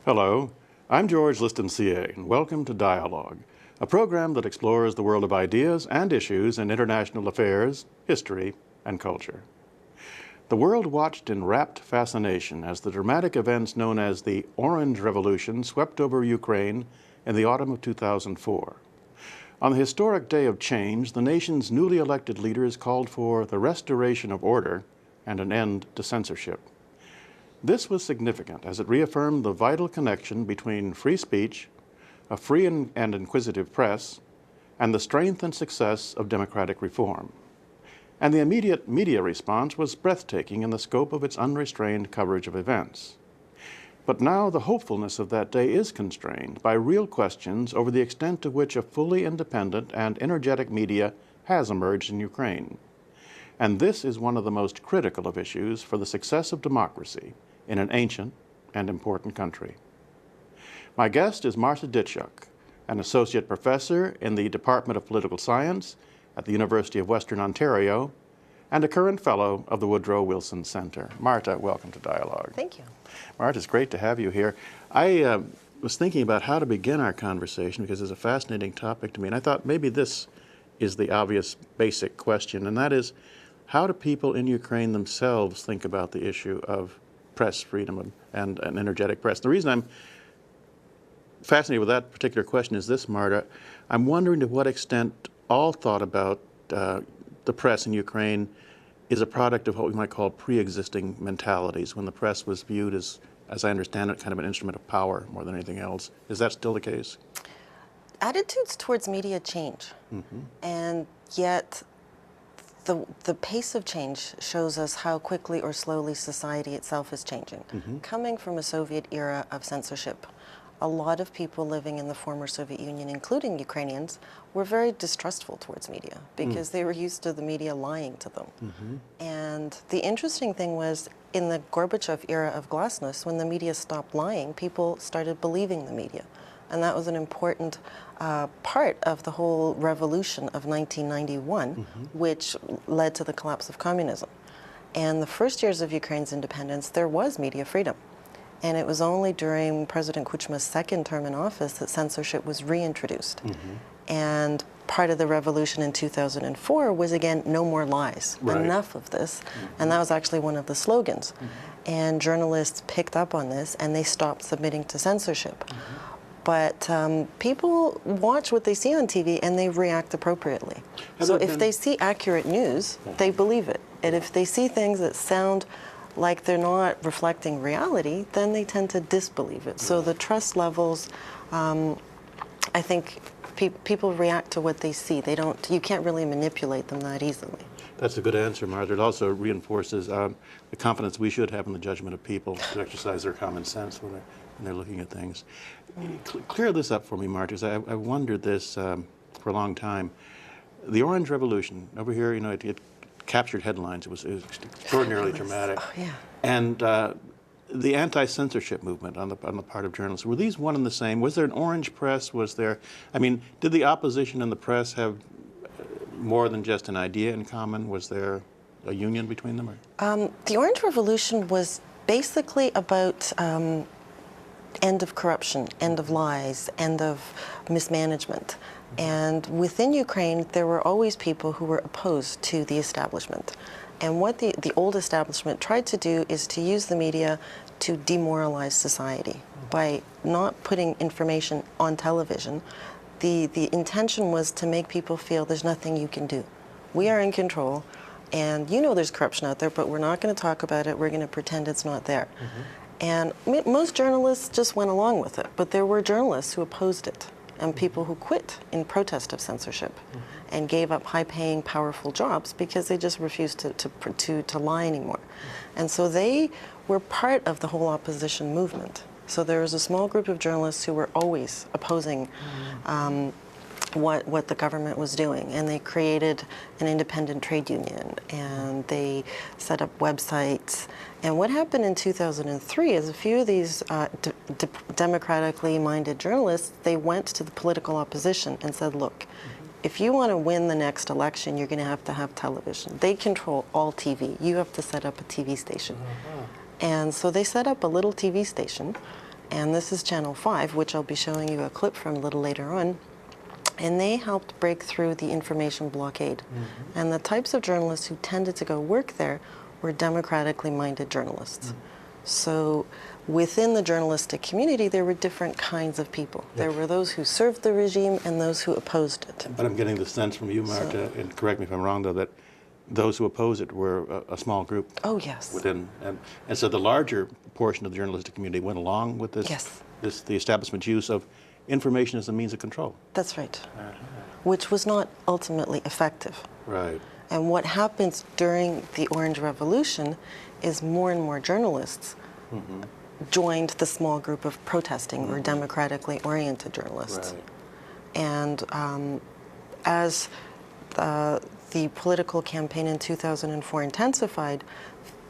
Hello, I'm George Liston, CA, and welcome to Dialogue, a program that explores the world of ideas and issues in international affairs, history, and culture. The world watched in rapt fascination as the dramatic events known as the Orange Revolution swept over Ukraine in the autumn of 2004. On the historic day of change, the nation's newly elected leaders called for the restoration of order and an end to censorship. This was significant as it reaffirmed the vital connection between free speech, a free and inquisitive press, and the strength and success of democratic reform. And the immediate media response was breathtaking in the scope of its unrestrained coverage of events. But now the hopefulness of that day is constrained by real questions over the extent to which a fully independent and energetic media has emerged in Ukraine. And this is one of the most critical of issues for the success of democracy in an ancient and important country. My guest is Marta Dyczok, an associate professor in the Department of Political Science at the University of Western Ontario and a current fellow of the Woodrow Wilson Center. Marta, welcome to Dialogue. Thank you. Marta, it's great to have you here. I was thinking about how to begin our conversation because it's a fascinating topic to me, and I thought maybe this is the obvious basic question, and that is, how do people in Ukraine themselves think about the issue of press freedom and an energetic press? The reason I'm fascinated with that particular question is this, Marta. I'm wondering to what extent all thought about the press in Ukraine is a product of what we might call pre-existing mentalities, when the press was viewed as I understand it, kind of an instrument of power more than anything else. Is that still the case? Attitudes towards media change, and yet the pace of change shows us how quickly or slowly society itself is changing. Coming from a Soviet era of censorship, a lot of people living in the former Soviet Union, including Ukrainians, were very distrustful towards media because they were used to the media lying to them. And the interesting thing was, in the Gorbachev era of glasnost, when the media stopped lying, people started believing the media. And that was an important part of the whole revolution of 1991, which led to the collapse of communism. And the first years of Ukraine's independence, there was media freedom. And it was only during President Kuchma's second term in office that censorship was reintroduced. And part of the revolution in 2004 was, again, no more lies, enough of this. And that was actually one of the slogans. And journalists picked up on this, and they stopped submitting to censorship. But people watch what they see on TV and they react appropriately. So if they see accurate news, they believe it. And if they see things that sound like they're not reflecting reality, then they tend to disbelieve it. So the trust levels, I think people react to what they see. You can't really manipulate them that easily. That's a good answer, Martha. It also reinforces the confidence we should have in the judgment of people to exercise their common sense when they're looking at things. Clear this up for me, Marta, because I wondered this for a long time. The Orange Revolution, over here, you know, it captured headlines. It was extraordinarily dramatic. And the anti-censorship movement on the part of journalists, were these one and the same? Was there an orange press? Was there, I mean, did the opposition and the press have more than just an idea in common? Was there a union between them? The Orange Revolution was basically about end of corruption, end of lies, end of mismanagement. And within Ukraine, there were always people who were opposed to the establishment. And what the old establishment tried to do is to use the media to demoralize society by not putting information on television. The intention was to make people feel there's nothing you can do. We are in control, and you know there's corruption out there, but we're not going to talk about it. We're going to pretend it's not there. And most journalists just went along with it, but there were journalists who opposed it, and people who quit in protest of censorship and gave up high-paying, powerful jobs because they just refused to lie anymore. And so they were part of the whole opposition movement. So there was a small group of journalists who were always opposing what the government was doing, and they created an independent trade union, and they set up websites. And what happened in 2003 is a few of these democratically minded journalists, they went to the political opposition and said, look, if you want to win the next election, you're going to have television. They control all TV. You have to set up a TV station. And so they set up a little TV station, And this is Channel 5, which I'll be showing you a clip from a little later on. And they helped break through the information blockade. And the types of journalists who tended to go work there were democratically minded journalists. So within the journalistic community, there were different kinds of people. There were those who served the regime and those who opposed it. But I'm getting the sense from you, Marta, and correct me if I'm wrong, though, that those who oppose it were a small group. Oh, yes. Within, and so the larger portion of the journalistic community went along with this, Yes. the establishment's use of information as a means of control. That's right. Which was not ultimately effective. Right. And what happens during the Orange Revolution is more and more journalists joined the small group of protesting or democratically oriented journalists. Right. And as the political campaign in 2004 intensified,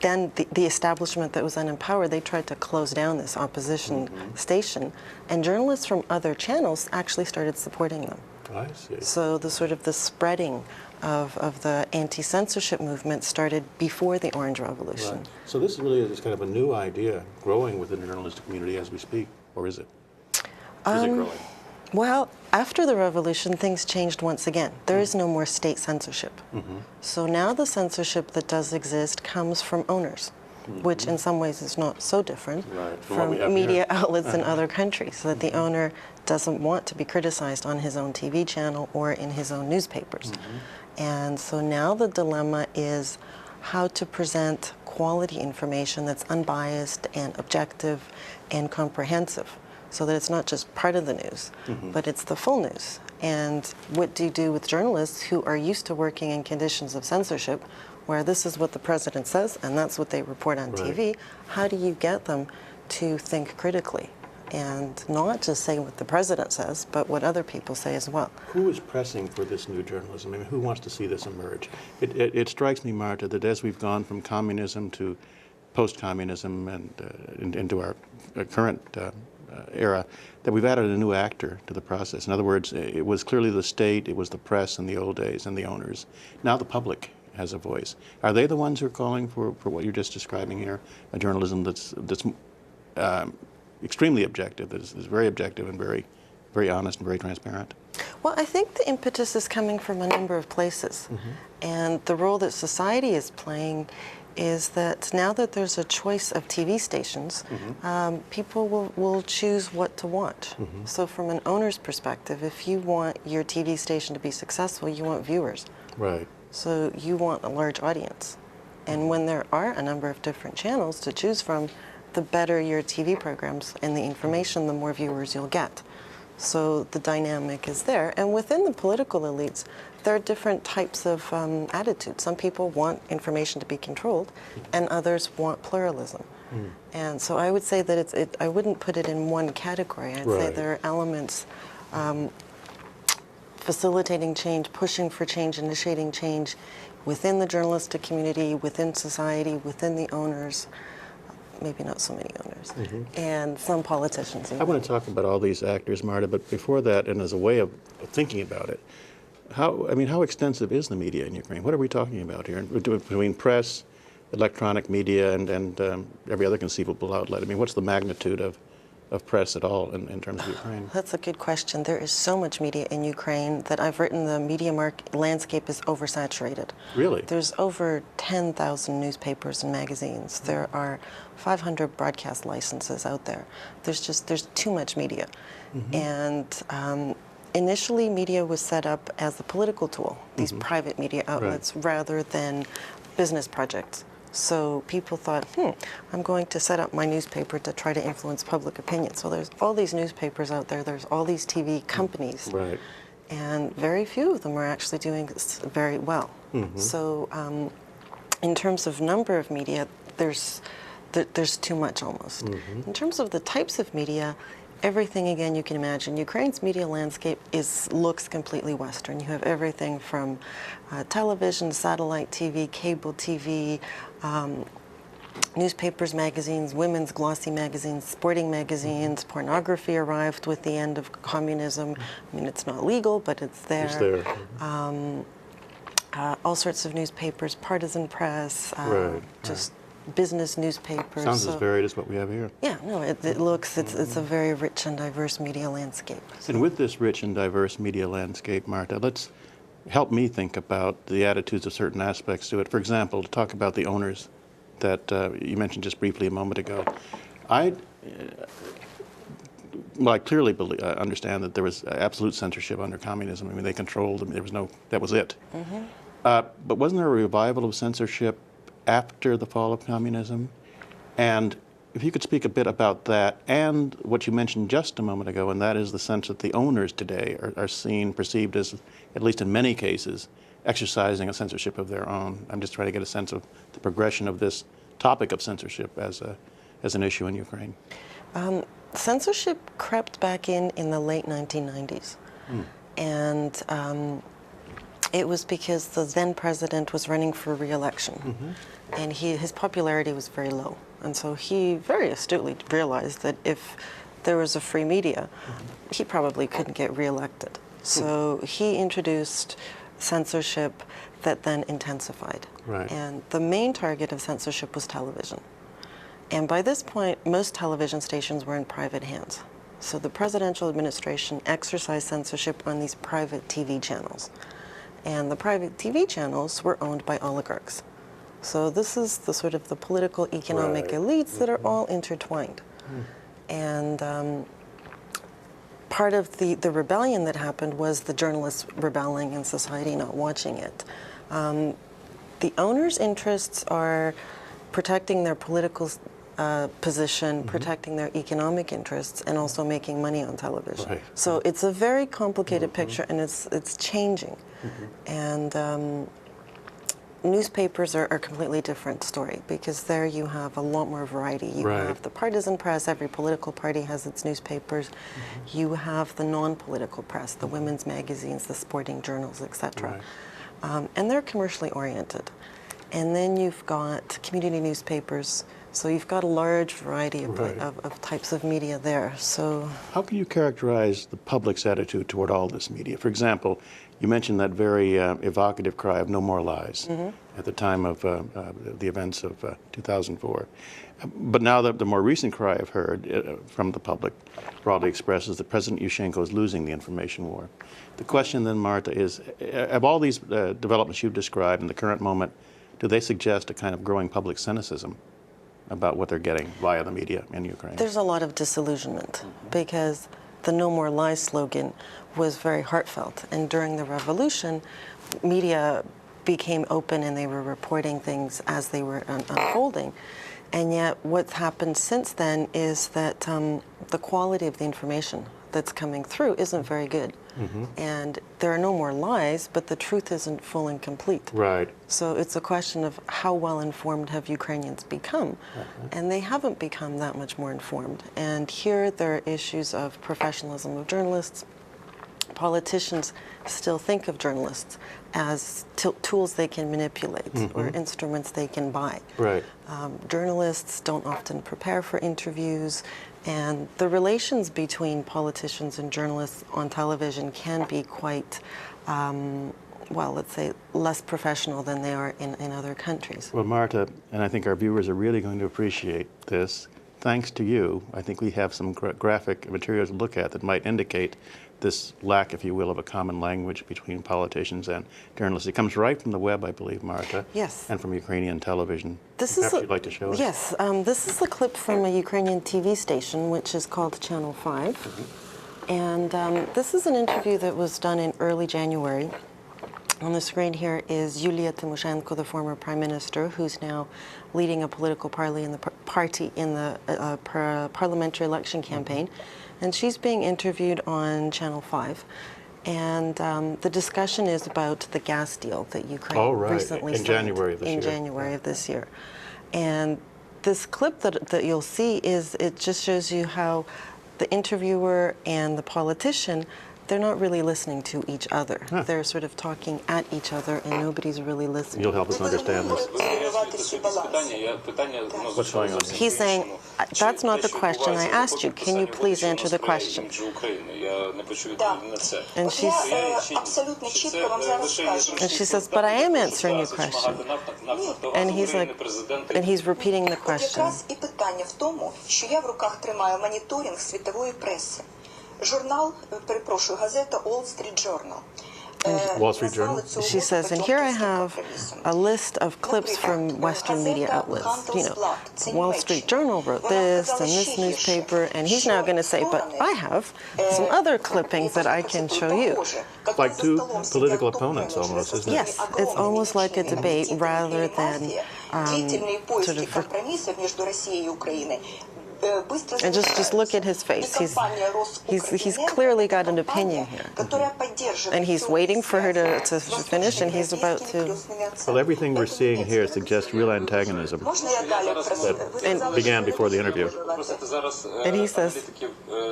then the establishment that was then in power, they tried to close down this opposition station, and journalists from other channels actually started supporting them. I see. So the sort of the spreading of the anti-censorship movement started before the Orange Revolution. Right. So this really is kind of a new idea growing within the journalistic community as we speak, or is it? Is it growing? Well, after the revolution, things changed once again. There is no more state censorship. So now the censorship that does exist comes from owners, which in some ways is not so different from media outlets in other countries, so that the owner doesn't want to be criticized on his own TV channel or in his own newspapers. And so now the dilemma is how to present quality information that's unbiased and objective and comprehensive, so that it's not just part of the news, but it's the full news. And what do you do with journalists who are used to working in conditions of censorship, where this is what the president says and that's what they report on TV? How do you get them to think critically and not just say what the president says, but what other people say as well? Who is pressing for this new journalism? I mean, who wants to see this emerge? It strikes me, Marta, that as we've gone from communism to post-communism and into our current era, that we've added a new actor to the process. In other words, it was clearly the state, it was the press in the old days and the owners. Now the public has a voice. Are they the ones who are calling for what you're just describing here, a journalism that's extremely objective, that is very objective and very honest and very transparent? Well, I think the impetus is coming from a number of places. And the role that society is playing is that now that there's a choice of TV stations, people will choose what to watch. So from an owner's perspective, if you want your TV station to be successful, you want viewers. Right. So you want a large audience. And when there are a number of different channels to choose from, the better your TV programs and the information, the more viewers you'll get. So the dynamic is there. And within the political elites, there are different types of attitudes. Some people want information to be controlled, and others want pluralism. And so I would say that I wouldn't put it in one category. I'd say there are elements facilitating change, pushing for change, initiating change within the journalistic community, within society, within the owners. Maybe not so many owners, and some politicians. I want to talk about all these actors, Marta, but before that, and as a way of thinking about it, how extensive is the media in Ukraine? What are we talking about here? Between press, electronic media, and every other conceivable outlet. I mean, what's the magnitude of press at all in terms of Ukraine? That's a good question. There is so much media in Ukraine that I've written the media landscape is oversaturated. Really? There's over 10,000 newspapers and magazines. There are 500 broadcast licenses out there. There's too much media. And initially, media was set up as a political tool, these private media outlets, rather than business projects. So people thought, I'm going to set up my newspaper to try to influence public opinion. So there's all these newspapers out there, there's all these TV companies, and very few of them are actually doing this very well. So in terms of number of media, there's too much almost. In terms of the types of media, everything, again, you can imagine. Ukraine's media landscape looks completely Western. You have everything from television, satellite TV, cable TV, newspapers, magazines, women's glossy magazines, sporting magazines. Pornography arrived with the end of communism. I mean, it's not legal, but it's there. It's there. All sorts of newspapers, partisan press, just business newspapers. Sounds as varied as what we have here. Yeah, no, it's a very rich and diverse media landscape. And with this rich and diverse media landscape, Marta, let's help me think about the attitudes of certain aspects to it. For example, to talk about the owners that you mentioned just briefly a moment ago. I clearly understand that there was absolute censorship under communism. I mean, they controlled them. There was no, that was it. Mm-hmm. But wasn't there a revival of censorship after the fall of communism? And if you could speak a bit about that and what you mentioned just a moment ago, and that is the sense that the owners today are seen, perceived as, at least in many cases, exercising a censorship of their own. I'm just trying to get a sense of the progression of this topic of censorship as an issue in Ukraine. Censorship crept back in the late 1990s. And it was because the then president was running for re-election. And his popularity was very low. And so he very astutely realized that if there was a free media, he probably couldn't get re-elected. So he introduced censorship that then intensified. Right. And the main target of censorship was television. And by this point, most television stations were in private hands. So the presidential administration exercised censorship on these private TV channels. And the private TV channels were owned by oligarchs. So this is the sort of the political economic elites that are all intertwined. And part of the rebellion that happened was the journalists rebelling and society not watching it. The owners' interests are protecting their political position, protecting their economic interests, and also making money on television. Right. So it's a very complicated picture, and it's changing. And newspapers are a completely different story, because there you have a lot more variety. You have the partisan press, every political party has its newspapers. You have the non-political press, the women's magazines, the sporting journals, etc. And they're commercially oriented. And then you've got community newspapers, so you've got a large variety of types of media there. So, how can you characterize the public's attitude toward all this media? For example, you mentioned that very evocative cry of "No more lies" at the time of the events of 2004. But now the more recent cry I've heard from the public, broadly expressed, is that President Yushchenko is losing the information war. The question then, Marta, is, of all these developments you've described in the current moment, do they suggest a kind of growing public cynicism about what they're getting via the media in Ukraine? There's a lot of disillusionment, because the "No More Lies" slogan was very heartfelt. And during the revolution, media became open and they were reporting things as they were unfolding. And yet what's happened since then is that the quality of the information that's coming through isn't very good. And there are no more lies, but the truth isn't full and complete. Right. So it's a question of how well informed have Ukrainians become. And they haven't become that much more informed. And here there are issues of professionalism of journalists. Politicians still think of journalists as tools they can manipulate or instruments they can buy. Right. Journalists don't often prepare for interviews, and the relations between politicians and journalists on television can be quite, well, let's say, less professional than they are in other countries. Well, Marta, and I think our viewers are really going to appreciate this, thanks to you, I think we have some graphic materials to look at that might indicate this lack, if you will, of a common language between politicians and journalists. It comes right from the web, I believe, Marta. Yes. And from Ukrainian television. This Perhaps you'd like to show us? Yes. This is a clip from a Ukrainian TV station, which is called Channel 5. And this is an interview that was done in early January. On the screen here is Yulia Tymoshenko, the former prime minister, who's now leading a political party in the parliamentary election campaign. And she's being interviewed on Channel 5. And the discussion is about the gas deal that Ukraine recently signed in January of this year. And this clip that you'll see it just shows you how the interviewer and the politician they're not really listening to each other. Huh. They're sort of talking at each other, and nobody's really listening. You'll help us understand this. What's going on here? He's saying, that's not the question I asked you. Can you please answer the question? And she says, but I am answering your question. And he's like, and he's repeating the question. Журнал, перепрошую, газета Wall Street Journal. Wall Street Journal? She says, and here I have a list of clips from Western media outlets. You know, Wall Street Journal wrote this, and this newspaper, and he's now going to say, but I have some other clippings that I can show you. Like two political opponents almost, isn't it? Yes, it's almost like a debate rather than sort of... And just look at his face. He's clearly got an opinion here. And he's waiting for her to finish, and he's about to... Well, everything we're seeing here suggests real antagonism that began before the interview. And he says,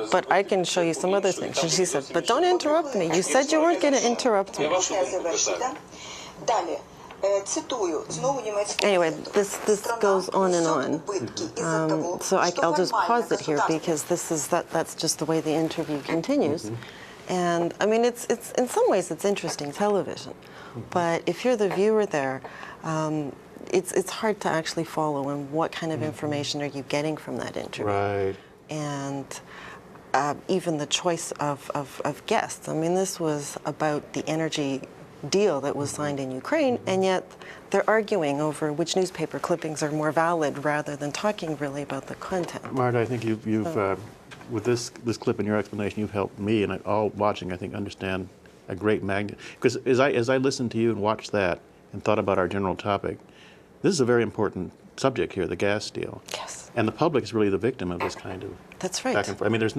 but I can show you some other things. And she said, but don't interrupt me. You said you weren't going to interrupt me. Anyway, this goes on and on. So I'll just pause it here because that's just the way the interview continues. And I mean, it's in some ways it's interesting television, but if you're the viewer there, it's hard to actually follow. And what kind of information are you getting from that interview? Right. And even the choice of guests. I mean, this was about the energy deal that was signed in Ukraine, and yet they're arguing over which newspaper clippings are more valid rather than talking really about the content. Marta, I think you've with this clip and your explanation, you've helped me and all watching, I think, understand a great magnitude. Because as I listened to you and watched that and thought about our general topic, this is a very important subject here, the gas deal. Yes. And the public is really the victim of this kind of That's right. back and forth. I mean, there's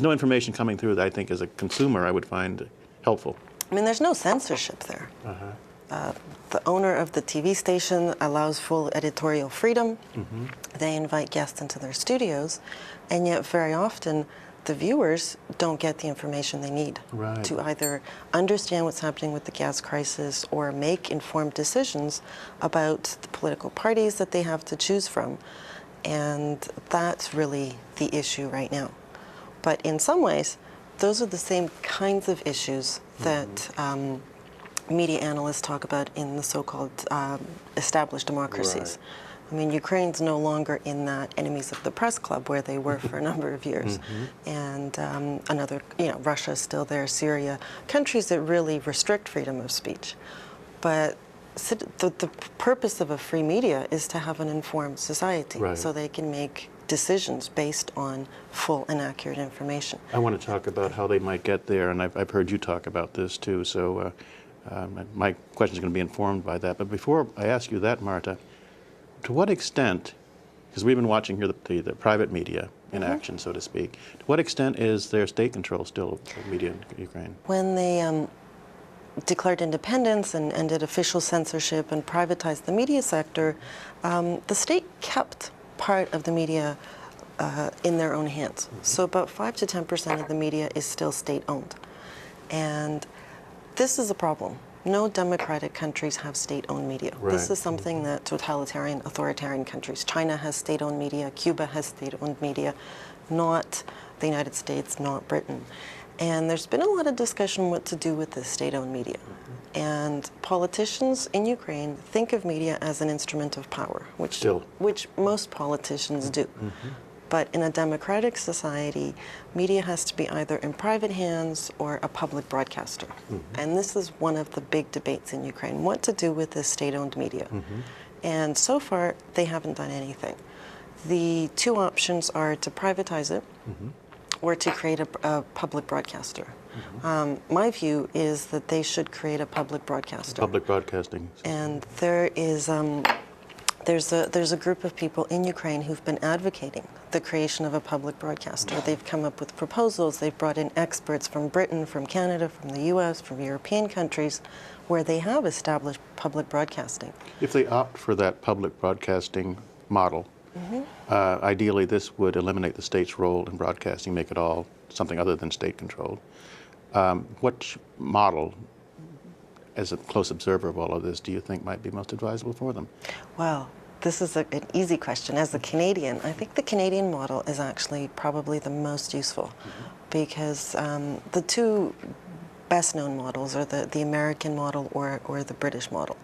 no information coming through that I think as a consumer I would find helpful. I mean, there's no censorship there. The owner of the TV station allows full editorial freedom. They invite guests into their studios, and yet very often the viewers don't get the information they need to either understand what's happening with the gas crisis or make informed decisions about the political parties that they have to choose from. And that's really the issue right now. But in some ways, those are the same kinds of issues that media analysts talk about in the so-called established democracies. I mean, Ukraine's no longer in that enemies of the press club where they were for a number of years. And another, Russia's still there, Syria, countries that really restrict freedom of speech. But the purpose of a free media is to have an informed society so they can make decisions based on full and accurate information. I want to talk about how they might get there, and I've heard you talk about this too, so my question is going to be informed by that. But before I ask you that, Marta, to what extent, because we've been watching here the private media in action, so to speak, to what extent is there state control still of media in Ukraine? When they declared independence and ended official censorship and privatized the media sector, the state kept part of the media in their own hands. So about 5 to 10% of the media is still state-owned. And this is a problem. No democratic countries have state-owned media. This is something that totalitarian, authoritarian countries, China has state-owned media, Cuba has state-owned media, not the United States, not Britain. And there's been a lot of discussion what to do with this state-owned media. And politicians in Ukraine think of media as an instrument of power, which most politicians do. But in a democratic society, media has to be either in private hands or a public broadcaster. And this is one of the big debates in Ukraine, what to do with this state-owned media. And so far, they haven't done anything. The two options are to privatize it or to create a public broadcaster. My view is that they should create a public broadcaster. Public broadcasting. And there is there's a group of people in Ukraine who've been advocating the creation of a public broadcaster. They've come up with proposals. They've brought in experts from Britain, from Canada, from the U.S., from European countries, where they have established public broadcasting. If they opt for that public broadcasting model, ideally this would eliminate the state's role in broadcasting, make it all something other than state-controlled. Which model, as a close observer of all of this, do you think might be most advisable for them? Well, this is an easy question. As a Canadian, I think the Canadian model is actually probably the most useful because the two best-known models are the American model or the British model.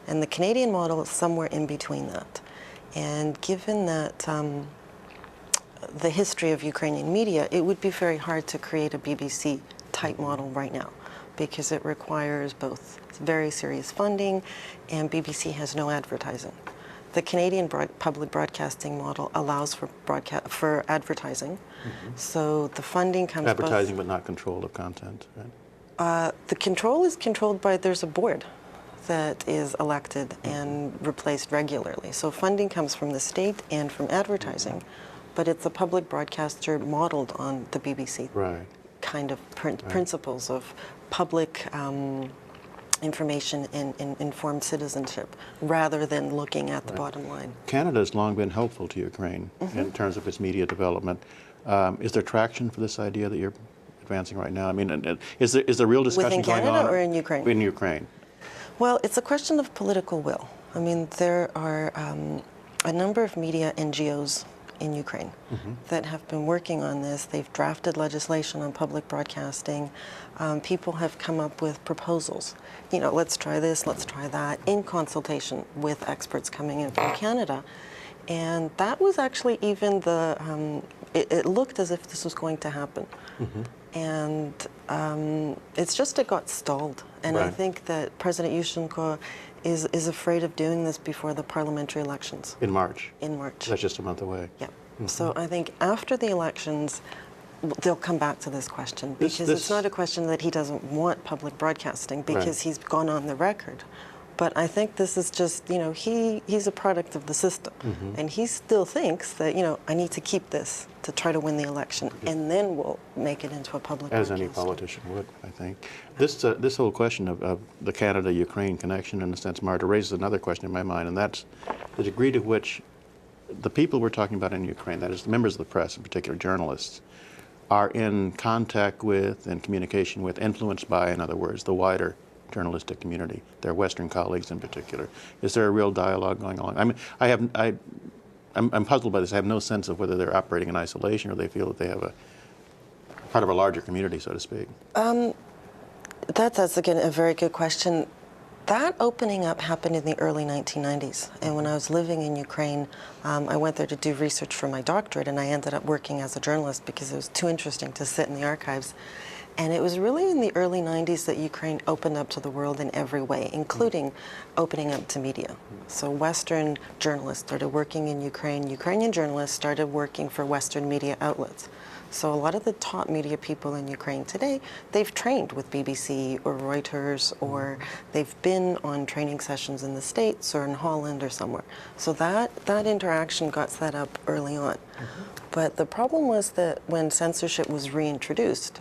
And the Canadian model is somewhere in between that. And given that the history of Ukrainian media, it would be very hard to create a BBC-type model right now because it requires both very serious funding and BBC has no advertising. The Canadian public broadcasting model allows for advertising, so the funding comes Advertising but not control of content, right? The control is controlled by, there's a board that is elected and replaced regularly. So funding comes from the state and from advertising, but it's a public broadcaster modeled on the BBC Right. kind of principles of public information and informed citizenship rather than looking at the bottom line. Canada has long been helpful to Ukraine in terms of its media development. Is there traction for this idea that you're advancing right now? I mean, is there real discussion Within going Canada on? or in Ukraine? In Ukraine. Well, it's a question of political will. I mean, there are a number of media NGOs in Ukraine that have been working on this. They've drafted legislation on public broadcasting. People have come up with proposals. You know, let's try this, let's try that, in consultation with experts coming in from Canada. And that was actually even the, it looked as if this was going to happen. And it's just it got stalled. And I think that President Yushchenko is afraid of doing this before the parliamentary elections. In March. In March. That's just a month away. Yeah. So I think after the elections, they'll come back to this question because it's not a question that he doesn't want public broadcasting because he's gone on the record. But I think this is just, you know, he's a product of the system. And he still thinks that, you know, I need to keep this to try to win the election and then we'll make it into a public As any broadcaster. politician would, I think. This whole question of the Canada-Ukraine connection, in a sense, Marta, raises another question in my mind, and that's the degree to which the people we're talking about in Ukraine, that is, the members of the press, in particular journalists, are in contact with and communication with, influenced by, in other words, the wider journalistic community, their Western colleagues in particular. Is there a real dialogue going on? I mean, I'm puzzled by this. I have no sense of whether they're operating in isolation or they feel that they have a part of a larger community, so to speak. That's again a very good question. That opening up happened in the early 1990s. And when I was living in Ukraine, I went there to do research for my doctorate, and I ended up working as a journalist because it was too interesting to sit in the archives. And it was really in the early 90s that Ukraine opened up to the world in every way, including opening up to media. So Western journalists started working in Ukraine. Ukrainian journalists started working for Western media outlets. So a lot of the top media people in Ukraine today, they've trained with BBC or Reuters, or they've been on training sessions in the States or in Holland or somewhere. So that interaction got set up early on. But the problem was that when censorship was reintroduced,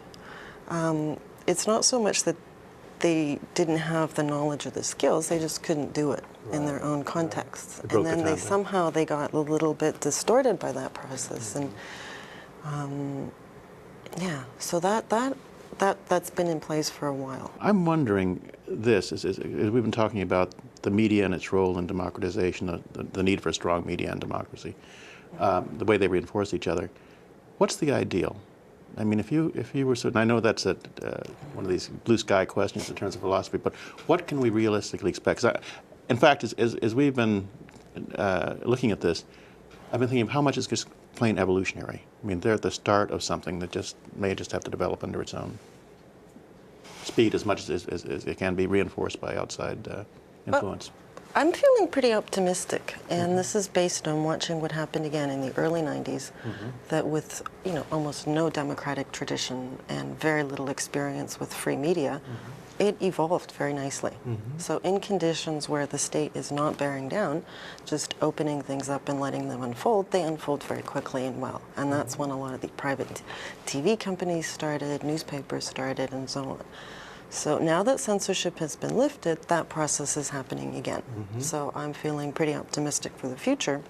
it's not so much that they didn't have the knowledge or the skills, they just couldn't do it in their own contexts. And then they got a little bit distorted by that process. And yeah, so that's been in place for a while. I'm wondering this, as we've been talking about the media and its role in democratization, the need for a strong media and democracy, the way they reinforce each other. What's the ideal? I mean, if you were certain, I know that's one of these blue sky questions in terms of philosophy, but what can we realistically expect? 'Cause in fact, as we've been looking at this, I've been thinking of how much is just plain evolutionary. I mean, they're at the start of something that may just have to develop under its own speed as much as it can be reinforced by outside influence. I'm feeling pretty optimistic, and this is based on watching what happened again in the early 90s, that with almost no democratic tradition and very little experience with free media, it evolved very nicely. So in conditions where the state is not bearing down, just opening things up and letting them unfold, they unfold very quickly and well. And that's when a lot of the private TV companies started, newspapers started, and so on. So now that censorship has been lifted, that process is happening again. So I'm feeling pretty optimistic for the future.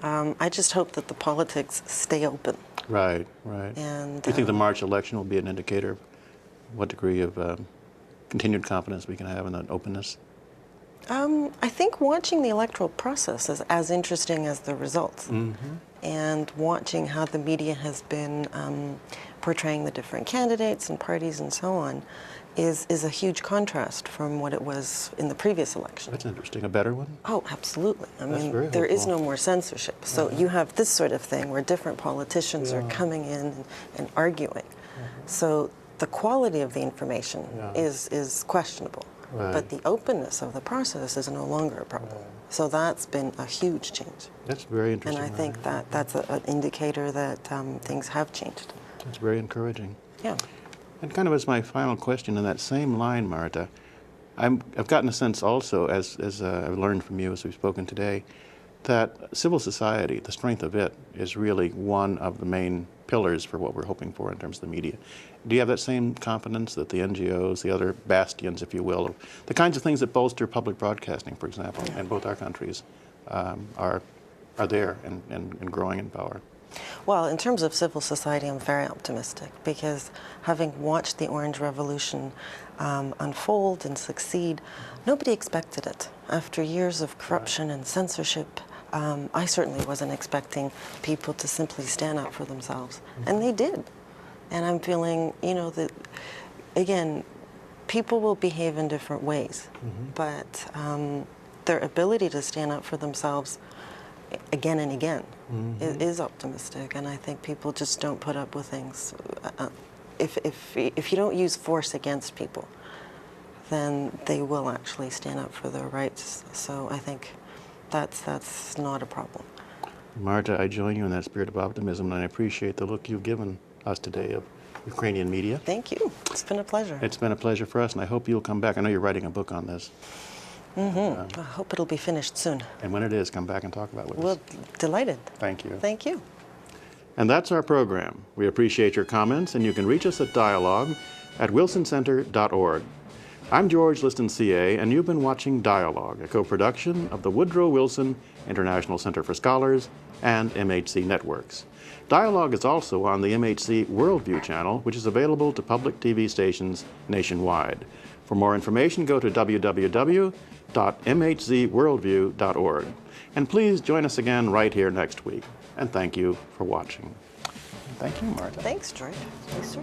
I just hope that the politics stay open. Right, right. And Do you think the March election will be an indicator of what degree of continued confidence we can have in that openness? I think watching the electoral process is as interesting as the results. And watching how the media has been portraying the different candidates and parties and so on is a huge contrast from what it was in the previous election. That's interesting. A better one? Oh, absolutely. I That's mean, very there is hopeful. no more censorship. So you have this sort of thing where different politicians are coming in and arguing. So the quality of the information is questionable. Right. But the openness of the process is no longer a problem. So that's been a huge change. That's very And interesting. I think that that's an indicator that things have changed. That's very encouraging. Yeah. And kind of as my final question in that same line, Marta, I've gotten a sense also, as I've learned from you as we've spoken today, that civil society, the strength of it, is really one of the main pillars for what we're hoping for in terms of the media. Do you have that same confidence that the NGOs, the other bastions, if you will, of the kinds of things that bolster public broadcasting, for example, in both our countries, are there and growing in power? Well, in terms of civil society, I'm very optimistic because having watched the Orange Revolution unfold and succeed, nobody expected it. After years of corruption and censorship, I certainly wasn't expecting people to simply stand up for themselves, and they did. And I'm feeling, you know, that, again, people will behave in different ways, but their ability to stand up for themselves again and again is optimistic, and I think people just don't put up with things. If you don't use force against people, then they will actually stand up for their rights. So I think that's not a problem. Marta, I join you in that spirit of optimism, and I appreciate the look you've given us today of Ukrainian media. Thank you. It's been a pleasure. It's been a pleasure for us, and I hope you'll come back. I know you're writing a book on this. I hope it'll be finished soon. And when it is, come back and talk about it with Well, us. delighted. Thank you. Thank you. And that's our program. We appreciate your comments, and you can reach us at dialogue@wilsoncenter.org. I'm George Liston, CA, and you've been watching Dialogue, a co-production of the Woodrow Wilson International Center for Scholars and MHC Networks. Dialogue is also on the MHC Worldview channel, which is available to public TV stations nationwide. For more information, go to www.mhzworldview.org. And please join us again right here next week. And thank you for watching. Thank you, Marta. Thanks, George. Thanks, sir.